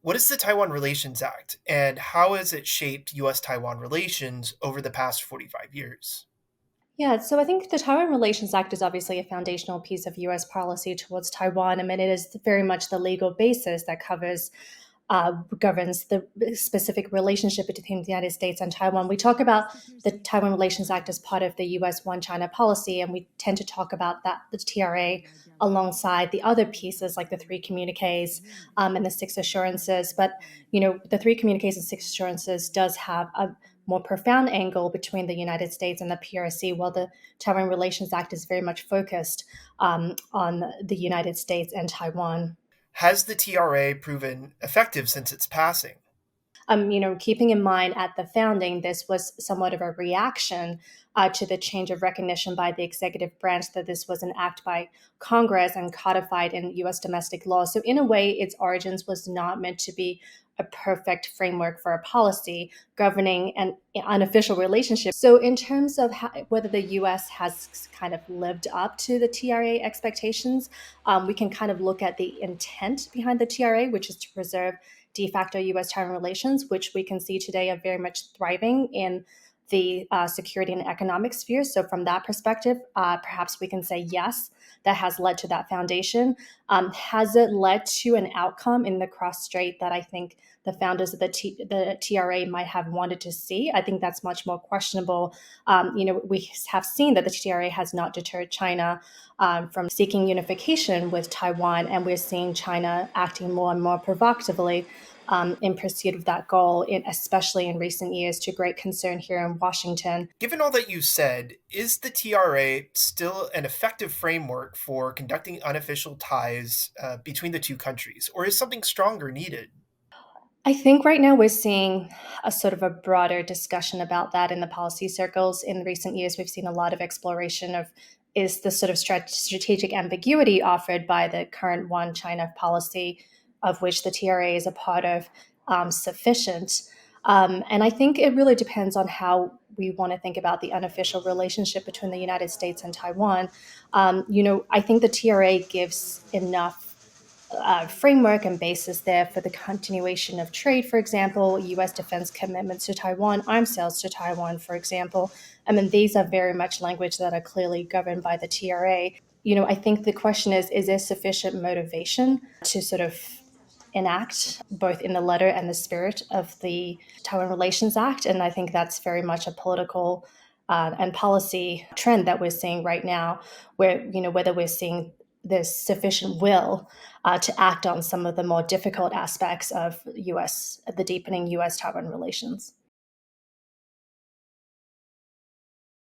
What is the Taiwan Relations Act, and how has it shaped U.S. Taiwan relations over the past 45 years? Yeah, so I think the Taiwan Relations Act is obviously a foundational piece of U.S. policy towards Taiwan. I mean, it is very much the legal basis that governs the specific relationship between the United States and Taiwan. We talk about the Taiwan Relations Act as part of the U.S. One China policy, and we tend to talk about that the TRA alongside the other pieces like the three communiques and the six assurances. But the three communiques and six assurances does have a more profound angle between the United States and the PRC, while the Taiwan Relations Act is very much focused on the United States and Taiwan. Has the TRA proven effective since its passing? Keeping in mind at the founding, this was somewhat of a reaction to the change of recognition by the executive branch that this was an act by Congress and codified in U.S. domestic law. So, in a way, its origins was not meant to be a perfect framework for a policy governing an unofficial relationship. So, in terms of whether the U.S. has kind of lived up to the TRA expectations, we can kind of look at the intent behind the TRA, which is to preserve de facto U.S. China relations, which we can see today are very much thriving in the security and economic sphere. So, from that perspective, perhaps we can say yes, that has led to that foundation. Has it led to an outcome in the cross strait that I think the founders of the TRA might have wanted to see? I think that's much more questionable. We have seen that the TRA has not deterred China from seeking unification with Taiwan, and we're seeing China acting more and more provocatively in pursuit of that goal, especially in recent years, to great concern here in Washington. Given all that you said, is the TRA still an effective framework for conducting unofficial ties between the two countries, or is something stronger needed? I think right now we're seeing a sort of a broader discussion about that in the policy circles. In recent years, we've seen a lot of exploration of is the sort of strategic ambiguity offered by the current one China policy, of which the TRA is a part of, sufficient. And I think it really depends on how we want to think about the unofficial relationship between the United States and Taiwan. I think the TRA gives enough framework and basis there for the continuation of trade, for example, U.S. defense commitments to Taiwan, arms sales to Taiwan, for example. I mean, these are very much language that are clearly governed by the TRA. I think the question is there sufficient motivation to sort of enact both in the letter and the spirit of the Taiwan Relations Act? And I think that's very much a political and policy trend that we're seeing right now, where, whether we're seeing there's sufficient will to act on some of the more difficult aspects of the deepening U.S. Taiwan relations.